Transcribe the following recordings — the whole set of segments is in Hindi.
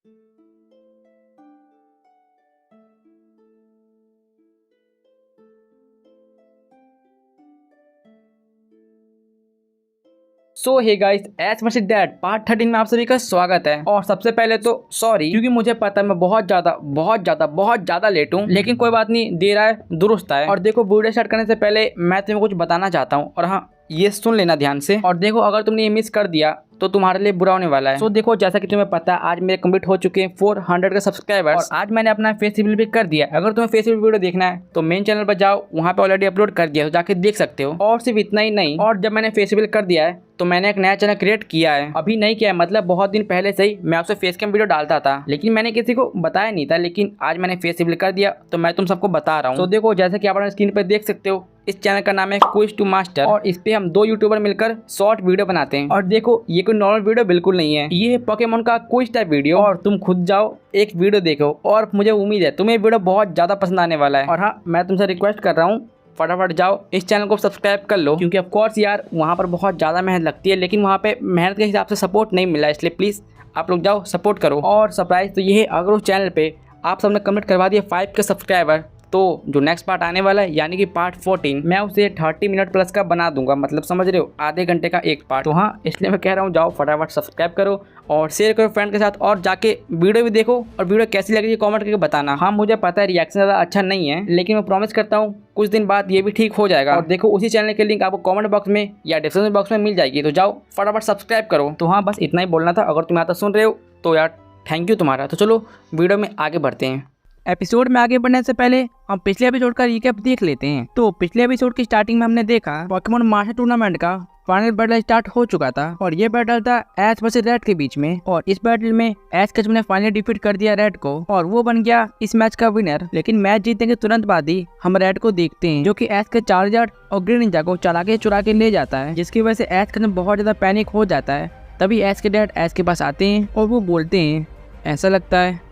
सो hey guys, S versus dad part 13 में आप सभी का स्वागत है। और सबसे पहले तो सॉरी, क्योंकि मुझे पता है मैं बहुत ज्यादा लेट हूँ, लेकिन कोई बात नहीं, देर आए दुरुस्त आए। और देखो, वीडियो स्टार्ट करने से पहले मैं तुम्हें कुछ बताना चाहता हूँ, और हाँ, ये सुन लेना ध्यान से। और देखो, अगर तुमने ये मिस कर दिया तो तुम्हारे लिए बुरा होने वाला है। सो देखो, जैसा कि तुम्हें पता है, आज मेरे कंप्लीट हो चुके हैं 400 के सब्सक्राइबर्स, और आज मैंने अपना फेस रिवील भी कर दिया। अगर तुम्हें फेस रिवील वीडियो देखना है तो मेन चैनल पर जाओ, वहाँ पे ऑलरेडी अपलोड कर दिया, तो जाके देख सकते हो। और सिर्फ इतना ही नहीं, और जब मैंने फेस रिवील कर दिया है तो मैंने एक नया चैनल क्रिएट किया है। अभी नहीं किया है, मतलब बहुत दिन पहले से ही मैं आपसे फेस कैम वीडियो डालता था, लेकिन मैंने किसी को बताया नहीं था। लेकिन आज मैंने फेस रिवील कर दिया तो मैं तुम सबको बता रहा हूँ। तो देखो, जैसे कि आप स्क्रीन पर देख सकते हो, इस चैनल का नाम है क्विज टू मास्टर, और इस पे हम 2 यूट्यूबर मिलकर शॉर्ट वीडियो बनाते हैं। और देखो, ये कोई नॉर्मल वीडियो बिल्कुल नहीं है, ये है पोकेमोन का क्विज टाइप वीडियो। और तुम खुद जाओ, एक वीडियो देखो, और मुझे उम्मीद है तुम्हें वीडियो बहुत ज्यादा पसंद आने वाला है। और हाँ, मैं तुमसे रिक्वेस्ट कर रहा हूँ, फटाफट जाओ इस चैनल को सब्सक्राइब कर लो, क्योंकि ऑफ कोर्स यार वहाँ पर बहुत ज़्यादा मेहनत लगती है, लेकिन वहाँ पे मेहनत के हिसाब से सपोर्ट नहीं मिला, इसलिए प्लीज़ आप लोग जाओ, सपोर्ट करो। और सरप्राइज तो ये है, अगर उस चैनल पे आप सबने कमेंट करवा दिया 5 के सब्सक्राइबर, तो जो नेक्स्ट पार्ट आने वाला है, यानी कि पार्ट 14, मैं उसे 30 मिनट प्लस का बना दूंगा, मतलब समझ रहे हो, आधे घंटे का एक पार्ट। तो हाँ, इसलिए मैं कह रहा हूँ, जाओ फटाफट सब्सक्राइब करो और शेयर करो फ्रेंड के साथ, और जाके वीडियो भी देखो, और वीडियो कैसी लग रही है कमेंट करके बताना। हाँ, मुझे पता है रिएक्शन ज़्यादा अच्छा नहीं है, लेकिन मैं प्रॉमिस करता हूँ कुछ दिन बाद ये भी ठीक हो जाएगा। और देखो, उसी चैनल की लिंक आपको कमेंट बॉक्स में या डिस्क्रिप्शन बॉक्स में मिल जाएगी, तो जाओ फटाफट सब्सक्राइब करो। तो हाँ, बस इतना ही बोलना था। अगर तुम यहाँ तक सुन रहे हो तो यार थैंक यू तुम्हारा। तो चलो वीडियो में आगे बढ़ते हैं। एपिसोड में आगे बढ़ने से पहले हम पिछले एपिसोड का रिकैप देख लेते हैं। तो पिछले एपिसोड की स्टार्टिंग में हमने देखा पोकेमोन मास्टर टूर्नामेंट का फाइनल बैटल स्टार्ट हो चुका था, और ये बैटल था एश वर्सेस रेड के बीच में। और इस बैटल में एश कच ने फाइनली डिफीट कर दिया रेड को, और वो बन गया इस मैच का विनर। लेकिन मैच जीतने के तुरंत बाद ही हम रेड को देखते हैं, जो कि एश के चार्जर और ग्रीन निंजा को चुरा के ले जाता है, जिसकी वजह से एश कच में बहुत ज्यादा पैनिक हो जाता है। तभी एश के डैड एश के पास आते हैं और वो बोलते हैं, ऐसा लगता है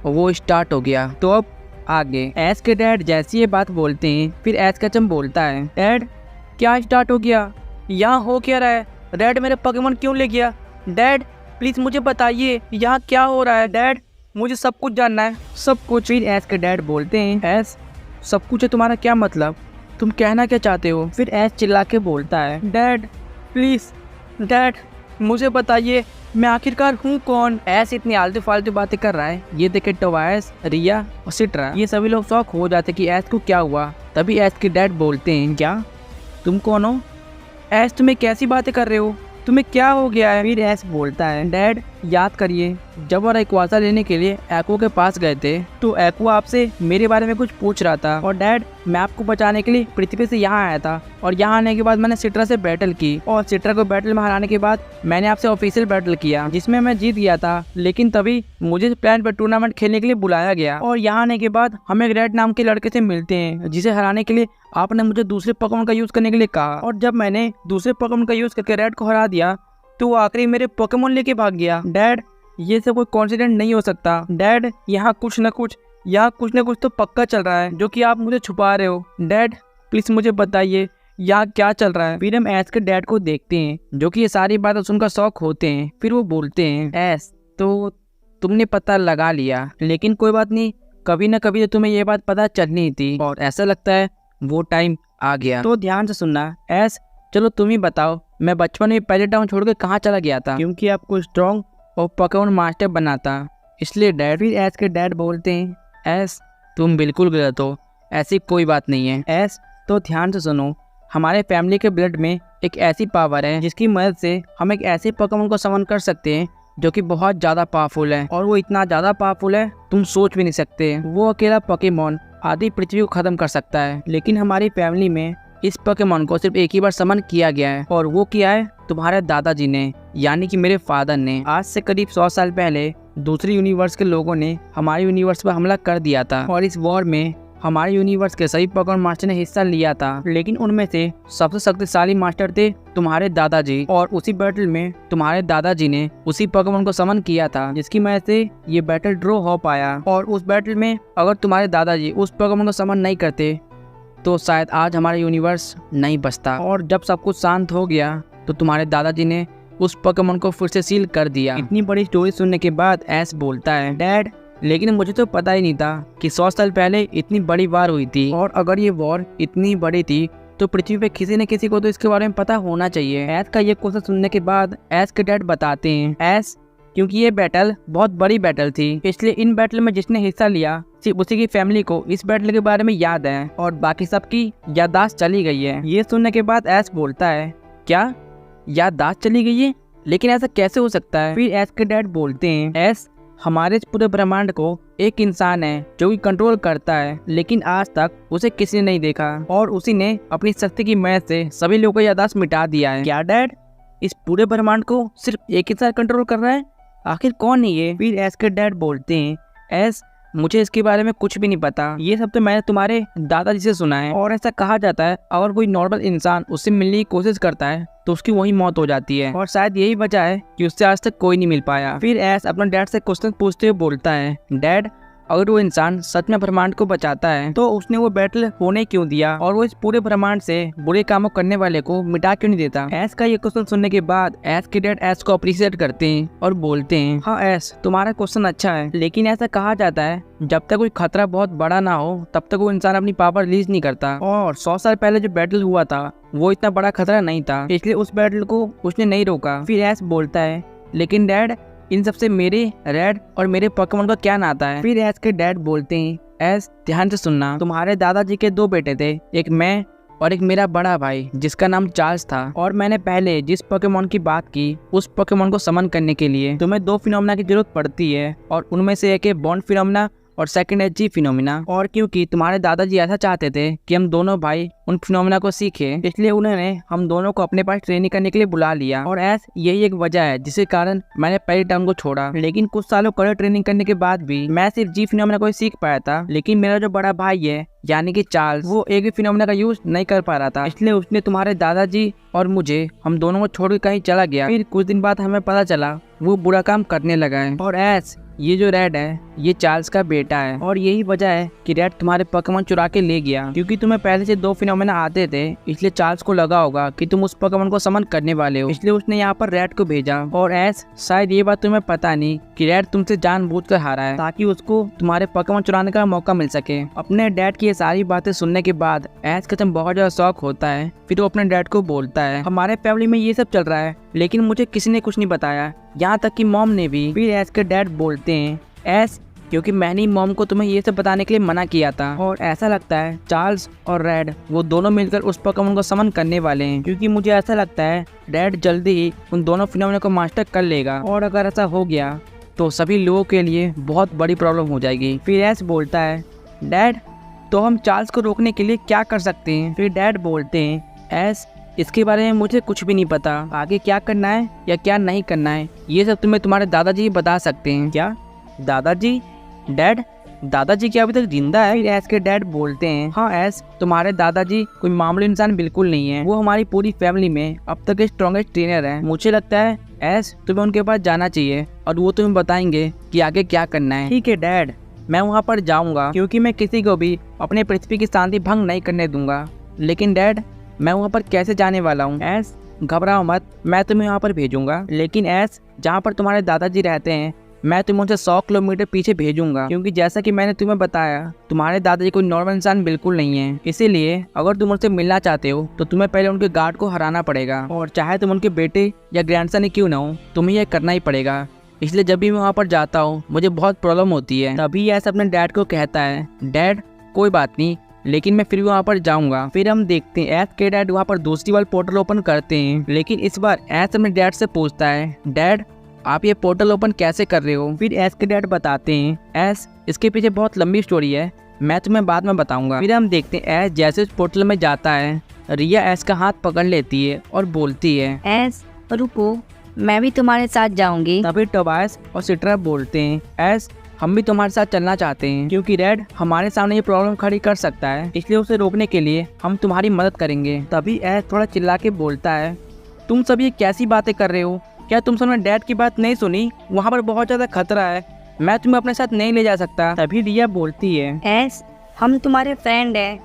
वो स्टार्ट हो गया। तो अब आगे एश के डैड जैसी ये बात बोलते हैं, फिर एश कचम बोलता है, डैड क्या स्टार्ट हो गया, यहाँ हो क्या रहा है, डैड मेरे पोकेमोन क्यों ले गया, डैड प्लीज मुझे बताइए यहाँ क्या हो रहा है, डैड मुझे सब कुछ जानना है, सब कुछ। फिर एश के डैड बोलते हैं, एश सब कुछ है तुम्हारा क्या मतलब, तुम कहना क्या चाहते हो। फिर एश चिल्ला के बोलता है, डैड प्लीज डैड मुझे बताइए मैं आखिरकार हूँ कौन। ऐसे इतनी आलतू फालतू बातें कर रहा है, ये देखे टोवायस, रिया और सिट्रा, ये सभी लोग शौक हो जाते कि ऐश को क्या हुआ। तभी ऐश के डैड बोलते हैं, क्या तुम कौन हो ऐश, तुम्हें कैसी बातें कर रहे हो, तुम्हें क्या हो गया है। फिर ऐश बोलता है, डैड याद करिए जब और एक्वासा लेने के लिए एक्वा के पास गए थे, तो एक्वा आपसे मेरे बारे में कुछ पूछ रहा था, और डैड मैं आपको बचाने के लिए पृथ्वी से यहाँ आया था, और यहाँ आने के बाद मैंने सिट्रा से बैटल की, और सिट्रा को बैटल में हराने के बाद मैंने आपसे ऑफिशियल बैटल किया, जिसमें मैं जीत गया था। लेकिन तभी मुझे प्लान पर टूर्नामेंट खेलने के लिए बुलाया गया, और यहाँ आने के बाद हम एक रेड नाम के लड़के से मिलते हैं, जिसे हराने के लिए आपने मुझे दूसरे पोकेमोन का यूज करने के लिए कहा, और जब मैंने दूसरे पोकेमोन का यूज करके रेड को हरा दिया तो वो आखिरी मेरे पोकेमोन लेके भाग गया। डैड ये सब कोई कॉन्सिडेंट नहीं हो सकता, डैड यहाँ कुछ न कुछ तो पक्का चल रहा है, जो कि आप मुझे छुपा रहे हो। डैड प्लीज मुझे बताइए यहाँ क्या चल रहा है। फिर हम ऐश के डैड को देखते हैं, जो कि ये सारी बातें सुनकर शौक होते हैं। फिर वो बोलते हैं, ऐश तो तुमने पता लगा लिया, लेकिन कोई बात नहीं, कभी न कभी तो तुम्हें ये बात पता चलनी थी, और ऐसा लगता है वो टाइम आ गया। तो ध्यान से सुनना ऐश, चलो तुम ही बताओ, मैं बचपन में पहले टाउन छोड़ के कहाँ चला गया था, क्योंकि आपको स्ट्रॉन्ग और पोकेमोन मास्टर बनाता, इसलिए डैड। फिर ऐश के डैड बोलते हैं, ऐश तुम बिल्कुल गलत हो, ऐसी कोई बात नहीं है। ऐश तो ध्यान से सुनो, हमारे फैमिली के ब्लड में एक ऐसी पावर है जिसकी मदद से हम एक ऐसे पोकेमोन को समन कर सकते हैं जो कि बहुत ज़्यादा पावरफुल है, और वो इतना ज़्यादा पावरफुल है तुम सोच भी नहीं सकते। वो अकेला पोकेमोन आधी पृथ्वी को खत्म कर सकता है, लेकिन हमारी फैमिली में इस पोकेमोन को सिर्फ एक ही बार समन किया गया है, और वो किया है तुम्हारे दादाजी ने, यानी कि मेरे फादर ने। आज से करीब 100 साल पहले दूसरी यूनिवर्स के लोगों ने हमारे यूनिवर्स पर हमला कर दिया था, और इस वॉर में हमारे यूनिवर्स के सभी पोकेमोन मास्टर ने हिस्सा लिया था, लेकिन उनमें से सबसे शक्तिशाली मास्टर थे तुम्हारे दादाजी, और उसी बैटल में तुम्हारे दादाजी ने उसी पोकेमोन को समन किया था, जिसकी वजह से ये बैटल ड्रॉ हो पाया। और उस बैटल में अगर तुम्हारे दादाजी उस पोकेमोन को समन नहीं करते तो शायद आज हमारा यूनिवर्स नहीं बचता। और जब सब कुछ शांत हो गया तो तुम्हारे दादाजी ने उस पोकेमॉन को फिर से सील कर दिया। इतनी बड़ी स्टोरी सुनने के बाद ऐश बोलता है, डैड लेकिन मुझे तो पता ही नहीं था कि 100 साल पहले इतनी बड़ी वार हुई थी, और अगर ये वॉर इतनी बड़ी थी तो पृथ्वी पे किसी न किसी को तो इसके बारे में पता होना चाहिए। ऐश का ये क्वेश्चन सुनने के बाद ऐश के डैड बताते हैं, ऐश क्योंकि ये बैटल बहुत बड़ी बैटल थी, इसलिए इन बैटल में जिसने हिस्सा लिया सिर्फ उसी की फैमिली को इस बैटल के बारे में याद है और बाकी सबकी याददाश्त चली गई है। ये सुनने के बाद ऐश बोलता है, क्या याददाश्त चली गई है? लेकिन ऐसा कैसे हो सकता है? फिर ऐश के डैड बोलते हैं, ऐश हमारे इस पूरे ब्रह्मांड को एक इंसान है जो कि कंट्रोल करता है, लेकिन आज तक उसे किसी ने नहीं देखा और उसी ने अपनी शक्ति की मदद से सभी लोगों का याददाश्त मिटा दिया है। क्या डैड इस पूरे ब्रह्मांड को सिर्फ एक इंसान कंट्रोल कर रहा है? आखिर कौन है ये? फिर ऐश के डैड बोलते हैं, ऐश मुझे इसके बारे में कुछ भी नहीं पता, ये सब तो मैंने तुम्हारे दादाजी से सुना है, और ऐसा कहा जाता है अगर कोई नॉर्मल इंसान उससे मिलने की कोशिश करता है तो उसकी वही मौत हो जाती है, और शायद यही वजह है कि उससे आज तक कोई नहीं मिल पाया। फिर ऐश अपना डैड से क्वेश्चन पूछते हुए बोलता है, डैड अगर वो इंसान सच में ब्रह्मांड को बचाता है तो उसने वो बैटल होने क्यों दिया, और वो इस पूरे ब्रह्मांड से बुरे कामों करने वाले को मिटा क्यों नहीं देता? ऐश का ये क्वेश्चन सुनने के बाद ऐश के डैड ऐश को अप्रिशिएट करते हैं और बोलते हैं, हाँ ऐश तुम्हारा क्वेश्चन अच्छा है, लेकिन ऐसा कहा जाता है जब तक कोई खतरा बहुत बड़ा ना हो तब तक वो इंसान अपनी पावर रिलीज नहीं करता, और 100 साल पहले जो बैटल हुआ था वो इतना बड़ा खतरा नहीं था, इसलिए उस बैटल को उसने नहीं रोका। फिर ऐश बोलता है, लेकिन डैड इन सबसे मेरे रेड और मेरे पोकेमॉन का क्या नाता है? फिर ऐश के डैड बोलते हैं, ऐश ध्यान से सुनना, तुम्हारे दादाजी के 2 बेटे थे, एक मैं और एक मेरा बड़ा भाई जिसका नाम चार्ल्स था, और मैंने पहले जिस पोकेमॉन की बात की उस पोकेमॉन को समन करने के लिए तुम्हें 2 फिनोमिना की जरूरत पड़ती है, और उनमें से एक है बॉन्ड फिनोमिना और सेकंड है जी फिनोमिना। और क्योंकि तुम्हारे दादाजी ऐसा चाहते थे कि हम दोनों भाई उन फिनोमिना को सीखें, इसलिए उन्होंने हम दोनों को अपने पास ट्रेनिंग करने के लिए बुला लिया, और ऐसा यही एक वजह है जिसके कारण मैंने पहले टर्म को छोड़ा। लेकिन कुछ सालों कड़े ट्रेनिंग करने के बाद भी मैं सिर्फ जी फिनोमिना को ही सीख पाया था, लेकिन मेरा जो बड़ा भाई है यानी कि चार्ल्स, वो एक भी फिनोमिना का यूज नहीं कर पा रहा था, इसलिए उसने तुम्हारे दादाजी और मुझे हम दोनों को छोड़ कहीं चला गया। फिर कुछ दिन बाद हमें पता चला वो बुरा काम करने लगा है, और ऐसा ये जो रेड है ये चार्ल्स का बेटा है, और यही वजह है कि रेड तुम्हारे पोकेमॉन चुरा के ले गया। क्योंकि तुम्हें पहले से 2 फिनोमेना आते थे, इसलिए चार्ल्स को लगा होगा कि तुम उस पोकेमॉन को समन करने वाले हो, इसलिए उसने यहाँ पर रेड को भेजा। और शायद ये बात तुम्हें पता नहीं कि रेड तुमसे जानबूझकर हारा है ताकि उसको तुम्हारे पोकेमॉन चुराने का मौका मिल सके। अपने डैड की ये सारी बातें सुनने के बाद ऐश का बहुत ज्यादा शौक होता है। फिर वो अपने डैड को बोलता है, हमारे फैमिली में ये सब चल रहा है लेकिन मुझे किसी ने कुछ नहीं बताया, यहाँ तक कि मॉम ने भी। फिर ऐश के डैड बोलते हैं, ऐश क्योंकि मैंने मॉम को तुम्हें ये सब बताने के लिए मना किया था, और ऐसा लगता है चार्ल्स और रेड वो दोनों मिलकर उस पोकेमॉन को समन करने वाले हैं, क्योंकि मुझे ऐसा लगता है रेड जल्दी ही उन दोनों फिनोमेना को मास्टर कर लेगा, और अगर ऐसा हो गया तो सभी लोगों के लिए बहुत बड़ी प्रॉब्लम हो जाएगी। फिर ऐश बोलता है, डैड तो हम चार्ल्स को रोकने के लिए क्या कर सकते हैं? फिर डैड बोलते हैं, ऐश इसके बारे में मुझे कुछ भी नहीं पता, आगे क्या करना है या क्या नहीं करना है ये सब तुम्हें तुम्हारे दादाजी बता सकते हैं। क्या दादाजी? डैड दादाजी क्या अभी तक जिंदा है? ऐश के डैड बोलते हैं, हाँ ऐश तुम्हारे दादाजी कोई मामूली इंसान बिल्कुल नहीं है, वो हमारी पूरी फैमिली में अब तक के स्ट्रॉन्गेस्ट ट्रेनर है। मुझे लगता है ऐश तुम्हें उनके पास जाना चाहिए और वो तुम्हें बताएंगे कि आगे क्या करना है। ठीक है डैड, मैं वहाँ पर जाऊँगा क्योंकि मैं किसी को भी अपने पृथ्वी की शांति भंग नहीं करने दूंगा। लेकिन डैड मैं वहाँ पर कैसे जाने वाला हूँ? ऐश घबराओ मत, मैं तुम्हें वहाँ पर भेजूंगा, लेकिन ऐश जहाँ पर तुम्हारे दादाजी रहते हैं मैं तुम्हें उनसे 100 किलोमीटर पीछे भेजूंगा, क्योंकि जैसा कि मैंने तुम्हें बताया तुम्हारे दादाजी कोई नॉर्मल इंसान बिल्कुल नहीं है। इसीलिए अगर तुम उनसे मिलना चाहते हो तो तुम्हें पहले उनके गार्ड को हराना पड़ेगा, और चाहे तुम उनके बेटे या ग्रैंडसन ही क्यों ना हो तुम्हें यह करना ही पड़ेगा। इसलिए जब भी मैं वहाँ पर जाता हूँ मुझे बहुत प्रॉब्लम होती है। तभी ऐसा अपने डैड को कहता है, डैड कोई बात नहीं, लेकिन मैं फिर भी वहाँ पर जाऊंगा। फिर हम देखते हैं ऐश के डैड वहाँ पर दूसरी बार पोर्टल ओपन करते हैं, लेकिन इस बार ऐश अपने डैड से पूछता है, डैड आप ये पोर्टल ओपन कैसे कर रहे हो? फिर ऐश के डैड बताते हैं, ऐश इसके पीछे बहुत लंबी स्टोरी है, मैं तुम्हें बाद में बताऊंगा। फिर हम देखते हैं ऐश जैसे उस पोर्टल में जाता है, रिया ऐश का हाथ पकड़ लेती है और बोलती है, ऐश रुको, मैं भी तुम्हारे साथ जाऊंगी। तभी टोबायस और सिट्रा बोलते हैं, ऐश हम भी तुम्हारे साथ चलना चाहते हैं, क्योंकि रेड हमारे सामने ये प्रॉब्लम खड़ी कर सकता है, इसलिए उसे रोकने के लिए हम तुम्हारी मदद करेंगे। तभी ऐश थोड़ा चिल्ला के बोलता है, तुम सब ये कैसी बातें कर रहे हो? क्या तुम सबने डैड की बात नहीं सुनी? वहाँ पर बहुत ज्यादा खतरा है, मैं तुम्हें अपने साथ नहीं ले जा सकता। तभी रिया बोलती है, ऐश हम तुम्हारे फ्रेंड हैं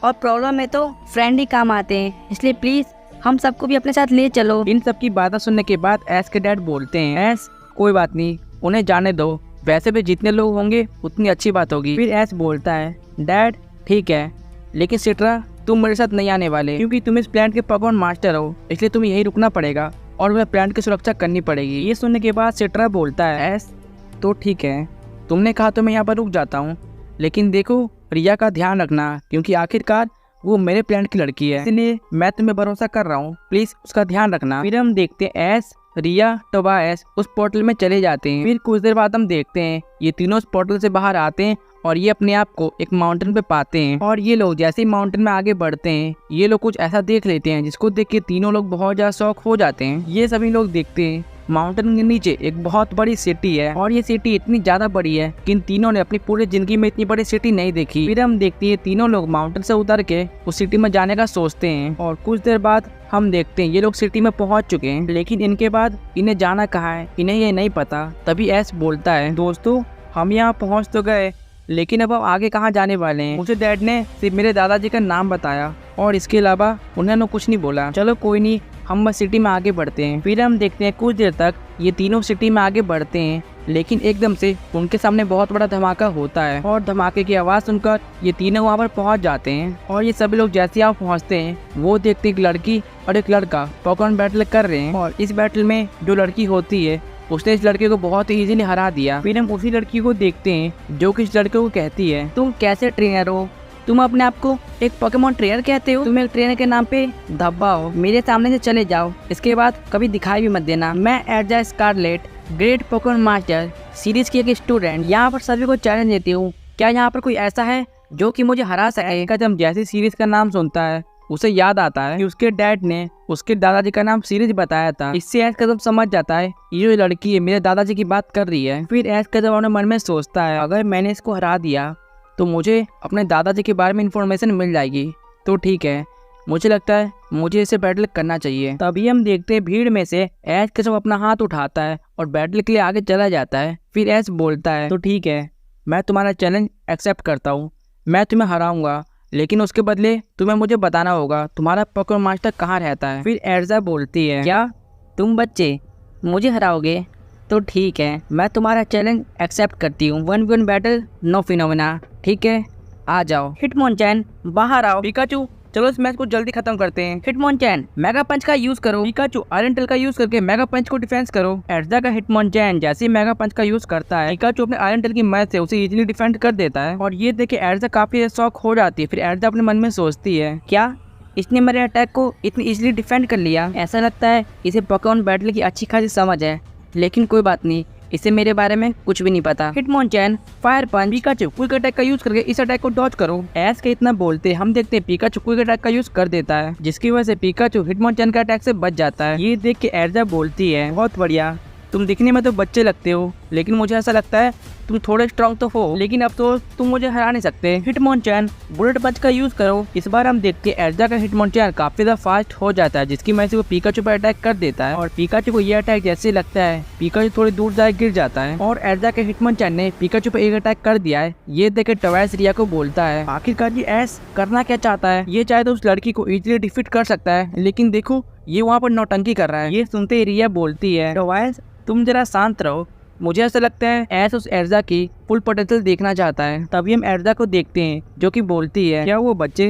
और प्रॉब्लम में तो फ्रेंड ही काम आते हैं, इसलिए प्लीज हम सबको भी अपने साथ ले चलो। इन सब की बातें सुनने के बाद ऐश के डैड बोलते हैं, ऐश कोई बात नहीं, उन्हें जाने दो, वैसे भी जितने लोग होंगे उतनी अच्छी बात होगी। फिर ऐश बोलता है, डैड ठीक है, लेकिन सिट्रा तुम मेरे साथ नहीं आने वाले, क्योंकि तुम इस प्लांट के पॉपकॉर्न मास्टर हो, इसलिए तुम्हें यही रुकना पड़ेगा और वह प्लांट की सुरक्षा करनी पड़ेगी। ये सुनने के बाद सिट्रा बोलता है, ऐश तो ठीक है, तुमने कहा तो मैं यहाँ पर रुक जाता हूँ, लेकिन देखो रिया का ध्यान रखना, क्योंकि आखिरकार वो मेरे प्लांट की लड़की है, इसलिए मैं तुम्हें भरोसा कर रहा हूँ, प्लीज उसका ध्यान रखना। फिर हम देखते हैं ऐश, रिया, टोबायस उस पोर्टल में चले जाते हैं। फिर कुछ देर बाद हम देखते हैं ये तीनों उस पोर्टल से बाहर आते हैं और ये अपने आप को एक माउंटेन पे पाते हैं। और ये लोग जैसे ही माउंटेन में आगे बढ़ते हैं, ये लोग कुछ ऐसा देख लेते हैं जिसको देख के तीनों लोग बहुत ज्यादा शौक हो जाते हैं। ये सभी लोग देखते हैं माउंटेन के नीचे एक बहुत बड़ी सिटी है, और ये सिटी इतनी ज्यादा बड़ी है कि इन तीनों ने अपनी पूरी जिंदगी में इतनी बड़ी सिटी नहीं देखी। फिर हम देखते हैं तीनों लोग माउंटेन से उतर के उस सिटी में जाने का सोचते हैं, और कुछ देर बाद हम देखते हैं ये लोग सिटी में पहुंच चुके हैं, लेकिन इनके बाद इन्हें जाना कहाँ है इन्हें ये नहीं पता। तभी ऐश बोलता है, दोस्तों हम यहाँ पहुँच तो गए, लेकिन अब हम आगे कहाँ जाने वाले हैं। मुझे डैड ने सिर्फ मेरे दादाजी का नाम बताया और इसके अलावा उन्होंने कुछ नहीं बोला। चलो कोई नहीं, हम बस सिटी में आगे बढ़ते हैं। फिर हम देखते हैं कुछ देर तक ये तीनों सिटी में आगे बढ़ते हैं, लेकिन एकदम से उनके सामने बहुत बड़ा धमाका होता है, और धमाके की आवाज़ सुनकर ये तीनों वहाँ पर पहुँच जाते हैं। और ये सभी लोग जैसे यहाँ पहुँचते हैं, वो देखते एक लड़की और एक लड़का पॉपकॉर्न बैटल कर रहे हैं, और इस बैटल में जो लड़की होती है उसने इस लड़के को बहुत ही इजीली हरा दिया। फिर हम उसी लड़की को देखते हैं जो कि इस लड़के को कहती है, तुम कैसे ट्रेनर हो, तुम अपने आप को एक पोकेमॉन ट्रेनर कहते हो, तुम एक ट्रेनर के नाम पे धब्बा हो, मेरे सामने से चले जाओ, इसके बाद कभी दिखाई भी मत देना। मैं Erza Scarlet great Pokemon master series की एक स्टूडेंट यहाँ पर सभी को चैलेंज देती हूँ, क्या यहाँ पर कोई ऐसा है जो कि मुझे हरा सके। जब जैसे सीरीज का नाम सुनता है उसे याद आता है कि उसके डैड ने उसके दादाजी का नाम सीरीज बताया था। इससे ऐश कदम समझ जाता है ये जो लड़की है मेरे दादाजी की बात कर रही है। फिर ऐश कदम अपने मन में सोचता है, अगर मैंने इसको हरा दिया तो मुझे अपने दादाजी के बारे में इंफॉर्मेशन मिल जाएगी, तो ठीक है, मुझे लगता है मुझे इसे बैटल करना चाहिए। तभी हम देखते हैं भीड़ में से ऐश कदम अपना हाथ उठाता है और बैटल के लिए आगे चला जाता है। फिर ऐश बोलता है, तो ठीक है, मैं तुम्हारा चैलेंज एक्सेप्ट करता हूँ, मैं तुम्हें हराऊंगा, लेकिन उसके बदले तुम्हें मुझे बताना होगा तुम्हारा पोकेमॉन मास्टर कहाँ रहता है। फिर एर्जा बोलती है, क्या तुम बच्चे मुझे हराओगे, तो ठीक है, मैं तुम्हारा चैलेंज एक्सेप्ट करती हूँ, 1v1 बैटल नो फिनोमेना, ठीक है, आ जाओ। हिटमोनचैन बाहर आओ। पिकाचू चलो इस मैच को जल्दी खत्म करते हैं। हिटमोनचैन मेगा पंच का यूज करो। पिकाचू आयरन टेल का यूज करके मेगा पंच को डिफेंस करो। एर्जा का हिटमोनचैन जैसे ही मेगा पंच का यूज करता है, पिकाचू अपने आयरन टेल की मदद से उसे इजीली डिफेंड कर देता है, और ये देख के एर्जा काफी शॉक हो जाती है। फिर एर्जा अपने मन में सोचती है, क्या इसने मेरे अटैक को इतनी इजीली डिफेंड कर लिया, ऐसा लगता है इसे पोकेमॉन बैटल की अच्छी खासी समझ है, लेकिन कोई बात नहीं, इसे मेरे बारे में कुछ भी नहीं पता। हिटमोनचैन फायर पंच। पिकाचू क्विक अटैक का यूज करके इस अटैक को डॉज करो। ऐश के इतना बोलते हम देखते हैं पिकाचू क्विक अटैक का यूज कर देता है, जिसकी वजह से पिकाचू हिटमोनचैन के अटैक से बच जाता है। ये देख के एर्जा बोलती है, बहुत बढ़िया, तुम दिखने में तो बच्चे लगते हो, लेकिन मुझे ऐसा लगता है तुम थोड़े स्ट्रॉन्ग तो हो, लेकिन अब तो तुम मुझे हरा नहीं सकते। हिटमोनचैन बुलेट पंच का यूज करो। इस बार हम देखते हैं एर्जा का हिटमोनचैन काफी ज्यादा फास्ट हो जाता है, जिसकी वजह से वो पिकाचू पर अटैक कर देता है, और पिकाचू को ये अटैक जैसे लगता है पिकाचू थोड़ी दूर जाकर गिर जाता है, और एर्जा के हिटमोनचैन ने पिकाचू पर एक अटैक कर दिया है। ये देख के टोबायस रिया को बोलता है, आखिरकार ये ऐश करना क्या चाहता है, ये चाहे तो उस लड़की को इजीली डिफीट कर सकता है, लेकिन देखो ये वहाँ पर नौटंकी कर रहा है। ये सुनते ही रिया बोलती है, टोबायस तुम जरा शांत रहो, मुझे ऐसा लगता है ऐश उस एर्जा की फुल पोटेंशियल देखना चाहता है। तभी हम एर्जा को देखते हैं जो कि बोलती है, क्या वो बच्चे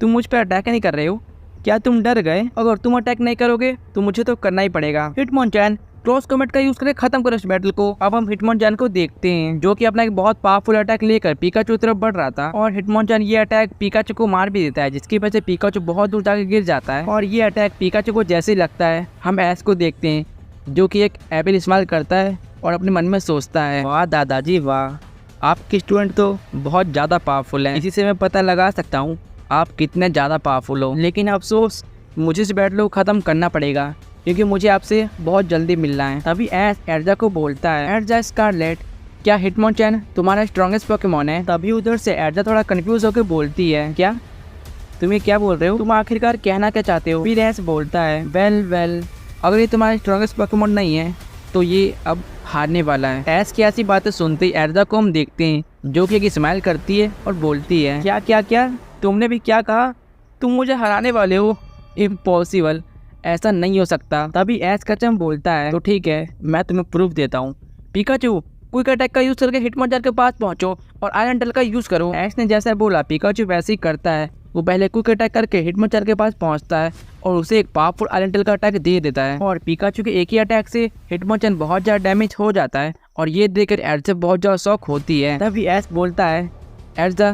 तुम मुझ पर अटैक नहीं कर रहे हो, क्या तुम डर गए, अगर तुम अटैक नहीं करोगे तो मुझे तो करना ही पड़ेगा। हिटमोनचैन क्लोज कॉमेट का यूज करके खत्म करो इस बैटल को। अब हम हिटमोनचैन को देखते हैं जो कि अपना एक बहुत पावरफुल अटैक लेकर पिकाचू की तरफ बढ़ रहा था, और हिटमोनचैन ये अटैक पिकाचू को मार भी देता है, जिसकी वजह से पिकाचू बहुत दूर जाकर गिर जाता है। और ये अटैक पिकाचू को जैसे ही लगता है, हम ऐश को देखते हैं जो कि एक एप्पल इस्तेमाल करता है और अपने मन में सोचता है, वाह दादाजी वाह, आपके स्टूडेंट तो बहुत ज़्यादा पावरफुल हैं, इसी से मैं पता लगा सकता हूँ आप कितने ज़्यादा पावरफुल हो, लेकिन अफसोस मुझे इस बैटल को ख़त्म करना पड़ेगा क्योंकि मुझे आपसे बहुत जल्दी मिलना है। तभी ऐश एर्जा को बोलता है, एर्जा स्कारलेट क्या हिटमोनचैन तुम्हारा स्ट्रॉन्गेस्ट पोकेमॉन है। तभी उधर से एर्जा थोड़ा कंफ्यूज होकर बोलती है, क्या तुम्हें क्या बोल रहे हो, तुम आखिरकार कहना क्या चाहते हो। फिर ऐश बोलता है, वेल अगर ये तुम्हारा स्ट्रॉन्गेस्ट पोकेमॉन नहीं है तो ये अब हारने वाला है। ऐश की ऐसी बातें सुनते ही एर्जा को हम देखते हैं जो कि एक स्माइल करती है और बोलती है, क्या तुमने भी क्या कहा, तुम मुझे हराने वाले हो, इम्पॉसिबल, ऐसा नहीं हो सकता। तभी एस कैचम बोलता है तो ठीक है, मैं तुम्हें प्रूफ देता हूँ। पिकाचू क्विक अटैक का यूज करके हिटमोंचन के पास पहुंचो और आयरन टेल का यूज करो। एस ने जैसा बोला पिकाचू वैसे ही करता है। वो पहले क्विक अटैक करके हिटमोंचन के पास पहुंचता है और उसे एक पावरफुल आयरन टेल का अटैक दे देता है और पिकाचू के एक ही अटैक से हिटमोंचन बहुत ज्यादा डैमेज हो जाता है और ये देखकर एर्जा बहुत ज्यादा शॉक होती है। तभी एस बोलता है एर्जा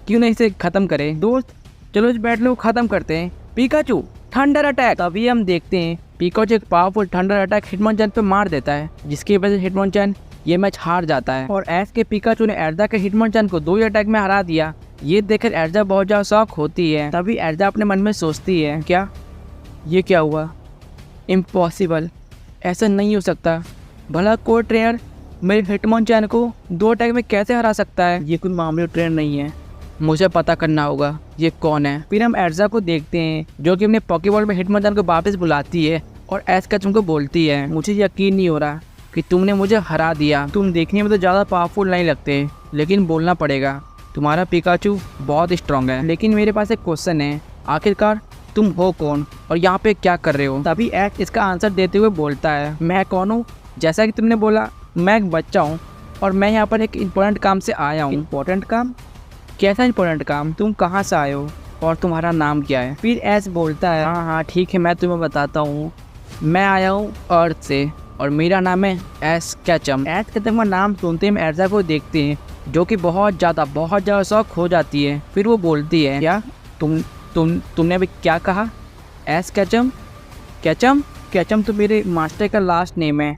क्यों नहीं इसे खत्म करे दोस्त, चलो इस बैटल को खत्म करते हैं। Pikachu thunder attack. तभी हम देखते हैं पिकाचू एक पावरफुल थंडर अटैक हिटमोंचन पे मार देता है जिसकी वजह से हिटमोंचन ये मैच हार जाता है और एस के पिकाचू ने एर्जा के हिटमोंचन को 2 ही अटैक में हरा दिया। ये देखकर एर्जा बहुत ज्यादा शॉक होती है। तभी एर्जा अपने मन में सोचती है क्या ये क्या हुआ, इम्पॉसिबल, ऐसा नहीं हो सकता। भला कोई ट्रेनर मेरे हिटमोंचन को 2 अटैक में कैसे हरा सकता है, ये कोई मामूली ट्रेनर नहीं है, मुझे पता करना होगा ये कौन है। फिर हम एर्जा को देखते हैं जो कि अपने पॉकेबॉल में हिटमोंचन को वापस बुलाती है और एस कैचम को बोलती है मुझे यकीन नहीं हो रहा कि तुमने मुझे हरा दिया। तुम देखने में तो ज़्यादा पावरफुल नहीं लगते लेकिन बोलना पड़ेगा तुम्हारा पिकाचू बहुत स्ट्रांग है। लेकिन मेरे पास एक क्वेश्चन है, आखिरकार तुम हो कौन और यहाँ पे क्या कर रहे हो। तभी एस इसका आंसर देते हुए बोलता है मैं कौन हूँ, जैसा कि तुमने बोला मैं एक बच्चा हूँ और मैं यहाँ पर एक इम्पोर्टेंट काम से आया हूँ। इम्पोर्टेंट काम? कैसा इम्पोर्टेंट काम? तुम कहाँ से आए हो और तुम्हारा नाम क्या है? फिर एस बोलता है हाँ ठीक है मैं तुम्हें बताता हूँ, मैं आया हूँ अर्थ से और मेरा नाम है एस कैचम। एस कैचम का नाम सुनते ही हम एर्जा को देखते हैं जो कि बहुत ज़्यादा शौक हो जाती है। फिर वो बोलती है क्या तुमने अभी क्या कहा? एस कैचम? कैचम तो मेरे मास्टर का लास्ट नेम है।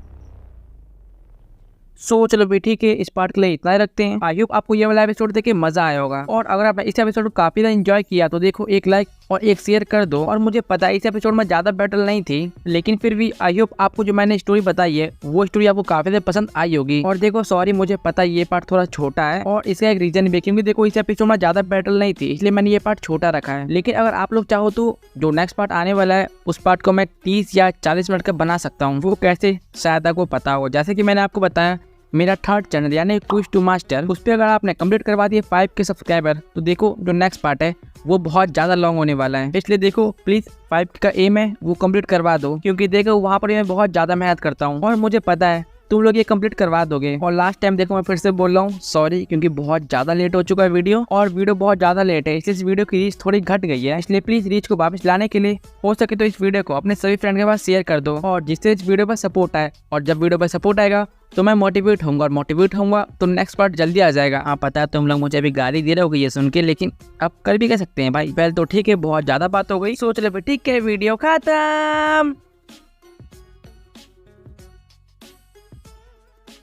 सो चलो भी ठीक है, इस पार्ट के लिए इतना ही रखते हैं। आई होप आपको ये वाला एपिसोड देख के मजा आया होगा और अगर आपने इस एपिसोड को काफी ज्यादा एंजॉय किया तो देखो एक लाइक और एक शेयर कर दो। और मुझे पता है इस एपिसोड में ज्यादा बैटल नहीं थी लेकिन फिर भी आई होप आपको जो मैंने स्टोरी बताई है वो स्टोरी आपको काफी ज्यादा पसंद आई होगी। और देखो सॉरी मुझे पता है ये पार्ट थोड़ा छोटा है और इसका एक रीजन भी, क्योंकि देखो इस एपिसोड में ज्यादा बैटल नहीं थी इसलिए मैंने ये पार्ट छोटा रखा है। लेकिन अगर आप लोग चाहो तो जो नेक्स्ट पार्ट आने वाला है उस पार्ट को मैं 30 या 40 मिनट का बना सकता हूँ। वो कैसे शायद आपको पता हो, जैसे कि मैंने आपको बताया मेरा 3rd चैनल यानी क्विज टू मास्टर, उस पर अगर आपने कंप्लीट करवा दिए 5 के सब्सक्राइबर तो देखो जो नेक्स्ट पार्ट है वो बहुत ज़्यादा लॉन्ग होने वाला है। इसलिए देखो प्लीज़ 5 का एम है वो कंप्लीट करवा दो, क्योंकि देखो वहाँ पर मैं बहुत ज़्यादा मेहनत करता हूँ और मुझे पता है तुम लोग ये कंप्लीट करवा दोगे। और लास्ट टाइम देखो मैं फिर से बोल रहा हूँ सॉरी, क्योंकि बहुत ज़्यादा लेट हो चुका है वीडियो और वीडियो बहुत ज़्यादा लेट है इसलिए इस वीडियो की रीच थोड़ी घट गई है। इसलिए प्लीज़ रीच को वापस लाने के लिए हो सके तो इस वीडियो को अपने सभी फ्रेंड के पास शेयर कर दो और जिससे इस वीडियो पर सपोर्ट आए। और जब वीडियो पर सपोर्ट आएगा तो मैं मोटिवेट होऊंगा तो नेक्स्ट पार्ट जल्दी आ जाएगा। हाँ पता है तुम लोग मुझे अभी गाली दे रहे हो ये सुन के, लेकिन अब कर भी कह सकते हैं भाई। पहले तो ठीक है बहुत ज़्यादा बात हो गई, सोच ले ठीक है वीडियो खत्म।